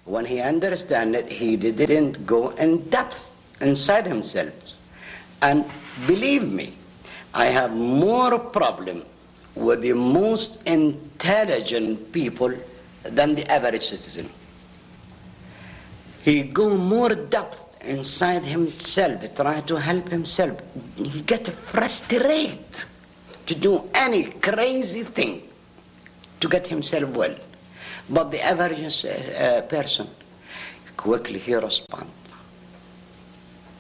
When he understand it, he didn't go in depth inside himself. And believe me, I have more problem with the most intelligent people than the average citizen. He go more depth inside himself, try to help himself. He get frustrated to do any crazy thing to get himself well. But the average person, quickly he responds.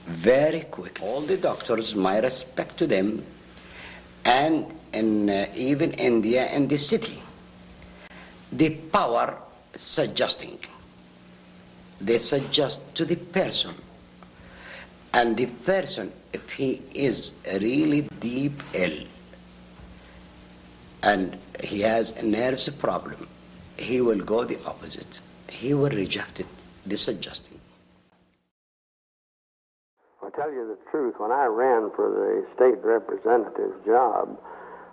Very quick. All the doctors, my respect to them, and in even India and the city, the power suggesting. They suggest to the person. And the person, if he is really deep ill, and he has a nerves problem, he will go the opposite. He will reject it, the suggesting. I'll tell you the truth, when I ran for the state representative's job,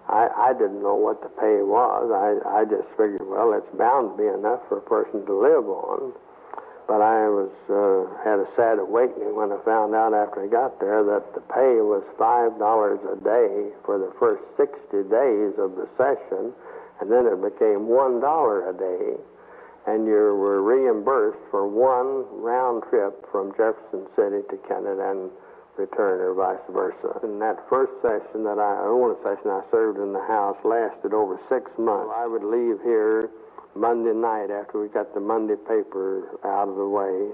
I didn't know what the pay was. I just figured, well, it's bound to be enough for a person to live on. But I had a sad awakening when I found out after I got there that the pay was $5 a day for the first 60 days of the session, and then it became $1 a day, and you were reimbursed for one round trip from Jefferson City to Canada and return, or vice versa. And that first session I served in the House lasted over 6 months. I would leave here Monday night after we got the Monday paper out of the way.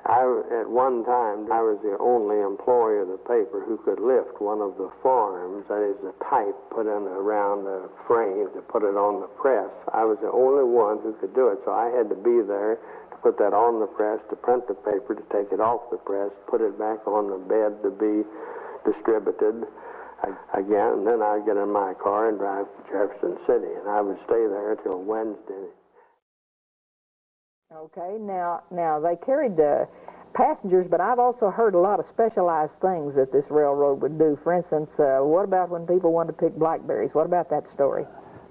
At one time, I was the only employee of the paper who could lift one of the forms, that is the type put in around the frame to put it on the press. I was the only one who could do it, so I had to be there to put that on the press, to print the paper, to take it off the press, put it back on the bed to be distributed again, and then I'd get in my car and drive to Jefferson City, and I would stay there until Wednesday. Okay, now they carried the passengers, but I've also heard a lot of specialized things that this railroad would do. For instance, what about when people wanted to pick blackberries? What about that story?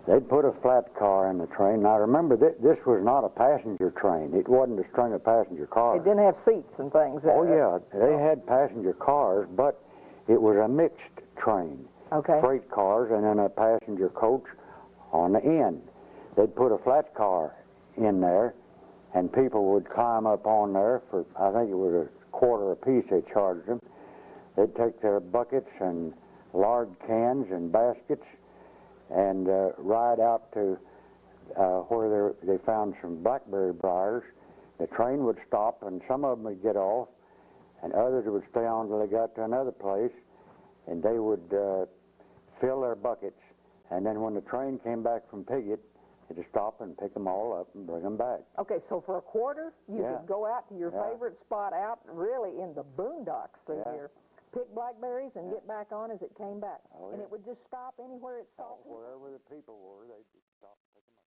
They'd put a flat car in the train. Now remember, this was not a passenger train. It wasn't a string of passenger cars. It didn't have seats and things. Oh yeah, they had passenger cars, but it was a mixed train. Okay. Freight cars and then a passenger coach on the end. They'd put a flat car in there, and people would climb up on there for, I think it was $1 a piece they charged them. They'd take their buckets and lard cans and baskets and ride out to where they found some blackberry briars. The train would stop, and some of them would get off, and others would stay on until they got to another place, and they would fill their buckets. And then when the train came back from Piggott, they'd stop and pick them all up and bring them back. Okay, so for $1, you could go out to your favorite spot out really in the boondocks through here, pick blackberries and get back on as it came back. Oh, and it would just stop anywhere it saw people. Wherever the people were, they'd just stop and pick them up.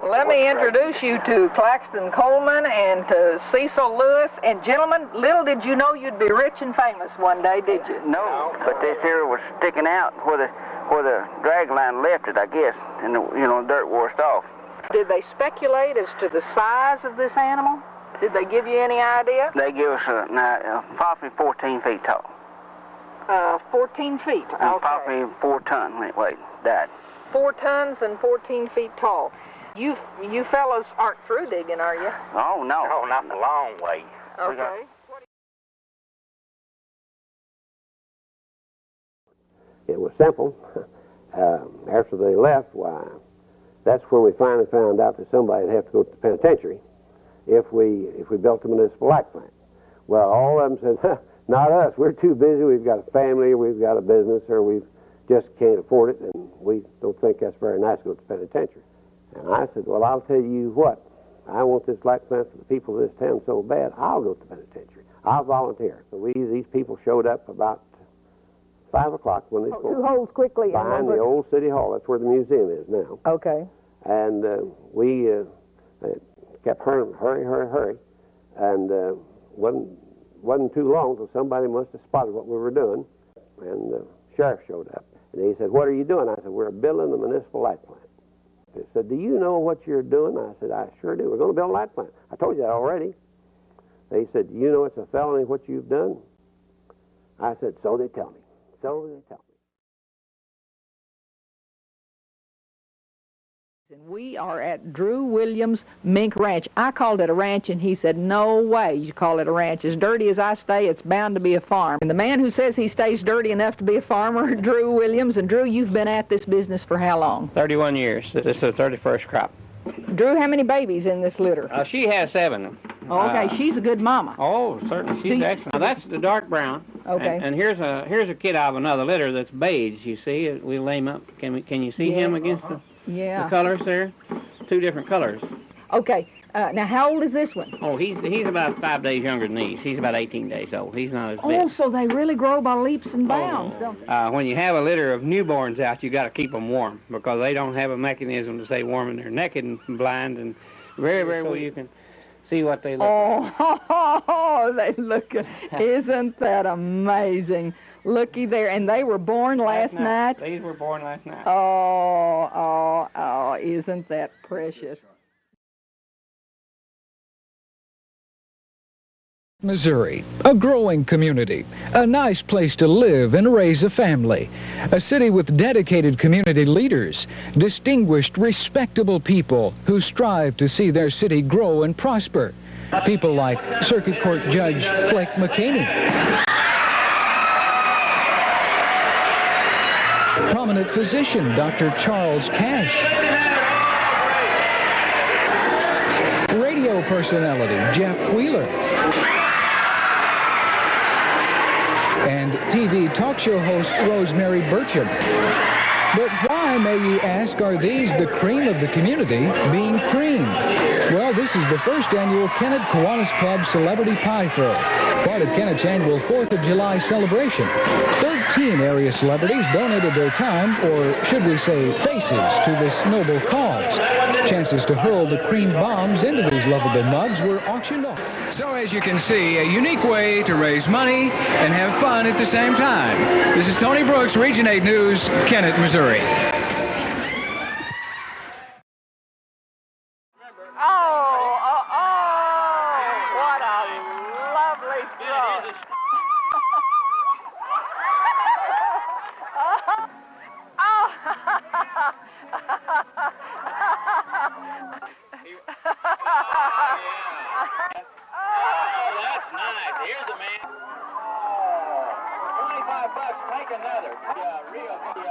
Let me introduce you to Claxton Coleman and to Cecil Lewis. And gentlemen, little did you know you'd be rich and famous one day, did you? No, but this here was sticking out where the dragline left it, I guess, and the dirt washed off. Did they speculate as to the size of this animal? Did they give you any idea? They give us probably 14 feet tall. 14 feet, okay. And probably 4 tons when it weighed, died. 4 tons and 14 feet tall. You fellows aren't through digging, are you? Oh, no. No, not a long way. Okay. It was simple. After they left, why, that's when we finally found out that somebody would have to go to the penitentiary if we built a municipal light plant. Well, all of them said, not us. We're too busy. We've got a family, we've got a business, or we just can't afford it, and we don't think that's very nice to go to the penitentiary. And I said, well, I'll tell you what. I want this light plant for the people of this town so bad, I'll go to the penitentiary. I'll volunteer. So these people showed up about 5 o'clock when they spoke. 2 holes quickly. Behind the old city hall. That's where the museum is now. Okay. And we kept hurry. And wasn't too long until somebody must have spotted what we were doing. And the sheriff showed up. And he said, what are you doing? I said, we're building the municipal light plant. He said, do you know what you're doing? I said, I sure do. We're going to build a light plant. I told you that already. And he said, do you know it's a felony what you've done? I said, so they tell me. So they tell me. And we are at Drew Williams' Mink Ranch. I called it a ranch, and he said, no way you call it a ranch. As dirty as I stay, it's bound to be a farm. And the man who says he stays dirty enough to be a farmer, Drew Williams. And Drew, you've been at this business for how long? 31 years. This is the 31st crop. Drew, how many babies in this litter? She has 7. Oh, okay, she's a good mama. Oh, certainly, she's excellent. Now, that's the dark brown. Okay. And here's a kid out of another litter that's beige. You see, we lay him up. Can you see him against the colors there? 2 different colors. Okay. Now, how old is this one? Oh, he's about 5 days younger than these. He's about 18 days old. He's not as big. Oh, so they really grow by leaps and bounds, don't they? When you have a litter of newborns out, you got to keep them warm because they don't have a mechanism to stay warm, and they're naked and blind, and very, very well you can see what they look like. Oh, they look, isn't that amazing? Looky there, and they were born last night? These were born last night. Oh, isn't that precious? Missouri, a growing community, a nice place to live and raise a family, a city with dedicated community leaders, distinguished, respectable people who strive to see their city grow and prosper. People like Circuit Court Judge Fleck McKinney, prominent physician Dr. Charles Cash, radio personality Jeff Wheeler, and TV talk show host Rosemary Burcham. But why, may you ask, are these the cream of the community being creamed? Well, this is the first annual Kennett Kiwanis Club Celebrity Pie Throw, part of Kennett's annual 4th of July celebration. 13 area celebrities donated their time, or should we say faces, to this noble cause. Chances to hurl the cream bombs into these lovable mugs were auctioned off. So as you can see, a unique way to raise money and have fun at the same time. This is Tony Brooks, Region 8 News, Kennett, Missouri. What a lovely throw. That's nice. Here's a man. $25, take another. Real good.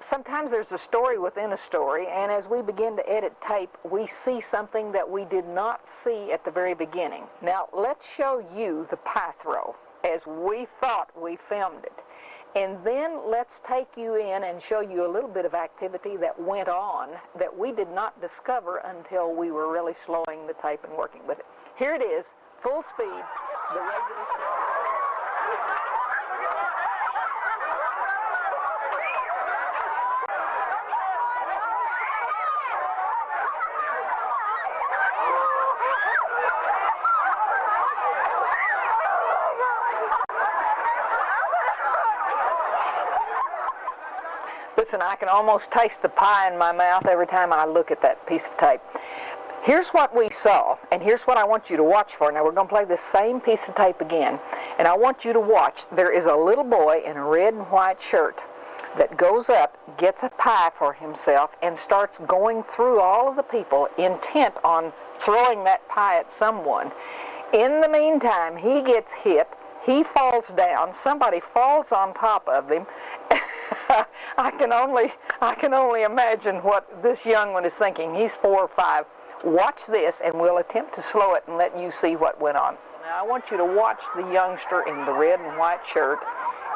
Sometimes there's a story within a story, and as we begin to edit tape, we see something that we did not see at the very beginning. Now, let's show you the pie throw as we thought we filmed it. And then let's take you in and show you a little bit of activity that went on that we did not discover until we were really slowing the tape and working with it. Here it is, full speed, the regular show. Listen, I can almost taste the pie in my mouth every time I look at that piece of tape. Here's what we saw, and here's what I want you to watch for. Now, we're going to play this same piece of tape again, and I want you to watch. There is a little boy in a red and white shirt that goes up, gets a pie for himself, and starts going through all of the people intent on throwing that pie at someone. In the meantime, he gets hit. He falls down. Somebody falls on top of him. I can only imagine what this young one is thinking. He's 4 or 5. Watch this, and we'll attempt to slow it and let you see what went on. Now, I want you to watch the youngster in the red and white shirt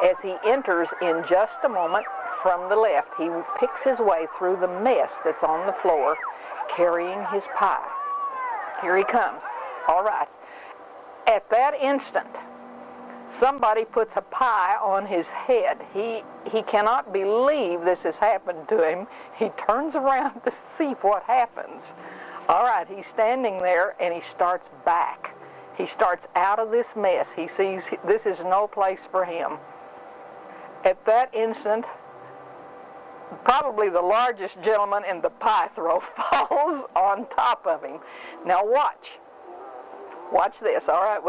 as he enters in just a moment from the left. He picks his way through the mess that's on the floor, carrying his pie. Here he comes. All right. At that instant, somebody puts a pie on his head. He cannot believe this has happened to him. He turns around to see what happens. All right, he's standing there and he starts back. He starts out of this mess. He sees this is no place for him. At that instant, probably the largest gentleman in the pie throw falls on top of him. Now watch. Watch this. All right,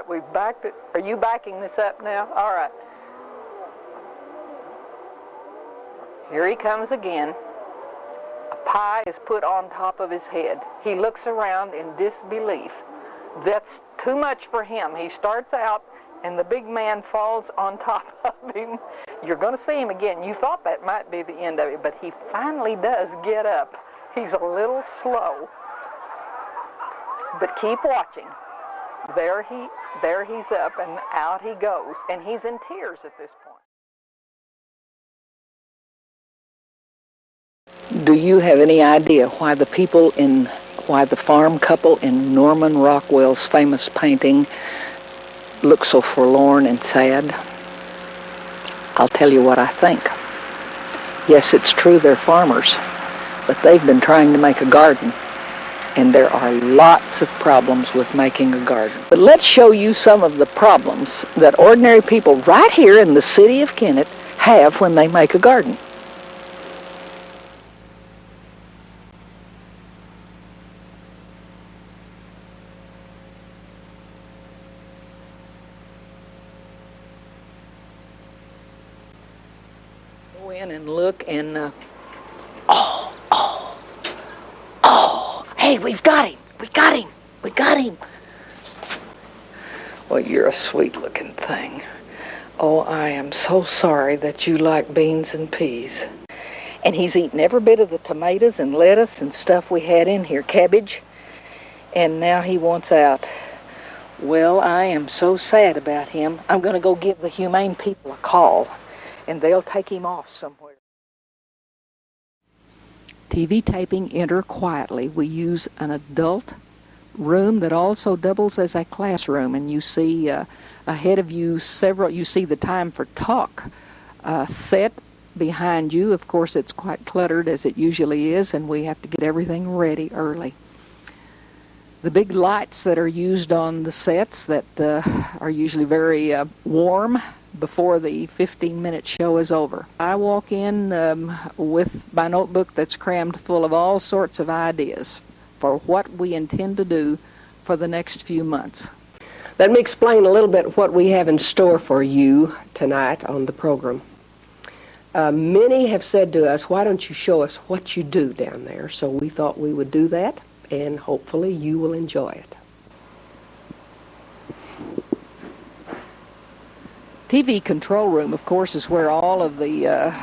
we've backed it. Are you backing this up now? All right. Here he comes again. A pie is put on top of his head. He looks around in disbelief. That's too much for him. He starts out, and the big man falls on top of him. You're going to see him again. You thought that might be the end of it, but he finally does get up. He's a little slow. But keep watching. There he's up, and out he goes, and he's in tears at this point. Do you have any idea why the farm couple in Norman Rockwell's famous painting look so forlorn and sad? I'll tell you what I think. Yes, it's true they're farmers, but they've been trying to make a garden. And there are lots of problems with making a garden. But let's show you some of the problems that ordinary people right here in the city of Kennett have when they make a garden. Go in and look and hey, we've got him! We got him! We got him! Well, you're a sweet-looking thing. Oh, I am so sorry that you like beans and peas. And he's eaten every bit of the tomatoes and lettuce and stuff we had in here, cabbage. And now he wants out. Well, I am so sad about him. I'm going to go give the humane people a call, and they'll take him off somewhere. TV taping, enter quietly. We use an adult room that also doubles as a classroom, and you see ahead of you you see the time for talk set behind you. Of course, it's quite cluttered as it usually is, and we have to get everything ready early. The big lights that are used on the sets that are usually very warm before the 15-minute show is over. I walk in with my notebook that's crammed full of all sorts of ideas for what we intend to do for the next few months. Let me explain a little bit what we have in store for you tonight on the program. Many have said to us, why don't you show us what you do down there? So we thought we would do that, and hopefully you will enjoy it. TV control room, of course, is where all of the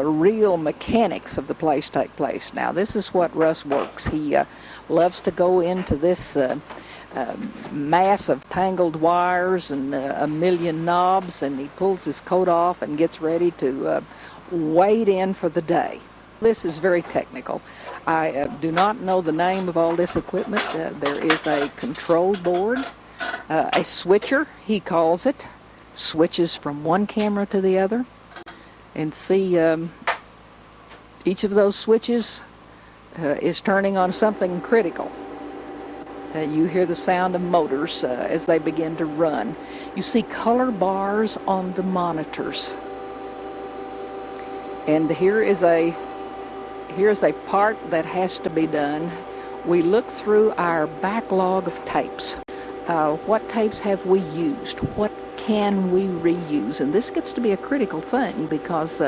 real mechanics of the place take place. Now, this is what Russ works. He loves to go into this mass of tangled wires and a million knobs, and he pulls his coat off and gets ready to wade in for the day. This is very technical. I do not know the name of all this equipment. There is a control board, a switcher, he calls it, switches from one camera to the other, and see each of those switches is turning on something critical. You hear the sound of motors as they begin to run. You see color bars on the monitors. And here's a part that has to be done. We look through our backlog of tapes. What tapes have we used? What can we reuse? And this gets to be a critical thing because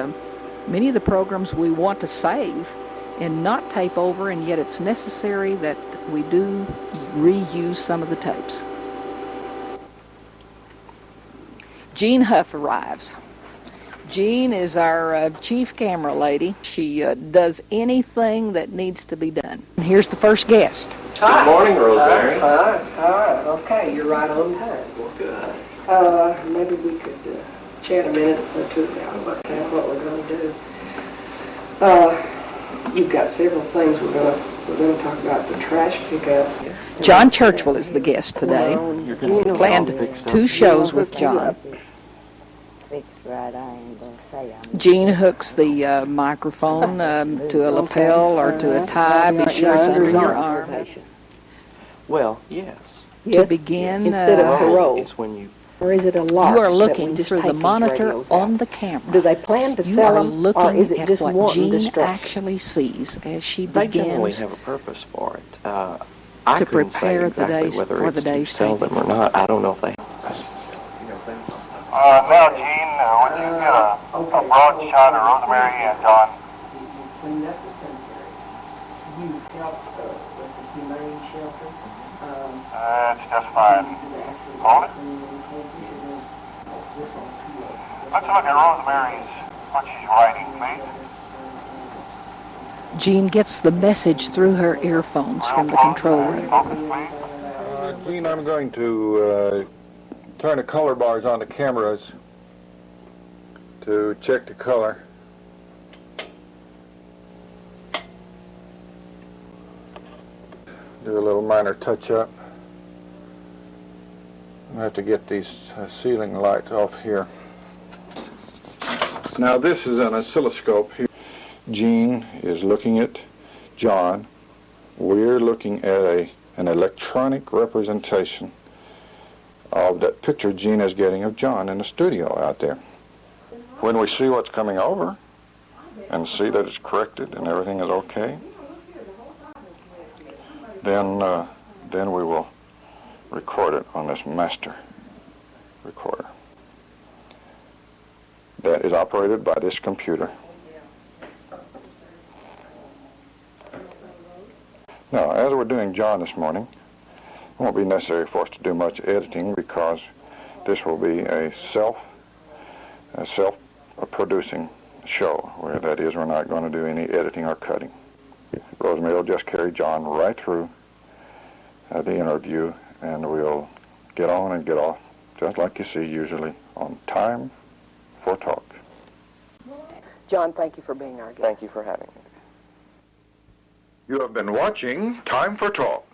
many of the programs we want to save and not tape over, and yet it's necessary that we do reuse some of the tapes. Jean Huff arrives. Jean is our chief camera lady. She does anything that needs to be done. And here's the first guest. Hi. Good morning, Rosemary. Hi. Okay, you're right on time. Well, good. Maybe we could chat a minute or two about what we're going to do. You've got several things we're going to We're going to talk about the trash pickup. John Churchill is the guest today. Planned 2 shows with John. Gene hooks the microphone to a lapel or to a tie. Be sure it's under your arm. Well, yes. To begin, Instead of parole. It's when you... Or is it a lark? you are that we looking just through take the these monitor radios on out? the camera. Do they plan to You sell are them, or is looking it at just what wanting Jean destruction? actually sees as she They generally begins have a purpose for it. I to couldn't say prepare the exactly days whether for the it's day's to sell taping. them or not. I don't know if they... Now, Gene, would you get a broad shot of Rosemary and John? Clean up the cemetery. You helped with the humane shelter. That's just fine. Hold it. Let's look at Rosemary's, what she's writing, please. Jean gets the message through her earphones from the control room. Focus, please. Gene, I'm going to turn the color bars on the cameras to check the color. Do a little minor touch-up. I have to get these ceiling lights off here. Now this is an oscilloscope here. Gene is looking at John. We're looking at an electronic representation of that picture Gene is getting of John in the studio out there. When we see what's coming over and see that it's corrected and everything is okay, then we will record it on this master recorder that is operated by this computer. Now, as we're doing John this morning, it won't be necessary for us to do much editing because this will be a self-producing show, where that is, we're not going to do any editing or cutting. Rosemary will just carry John right through the interview, and we'll get on and get off, just like you see usually on Time for Talk. John, thank you for being our guest. Thank you for having me. You have been watching Time for Talk.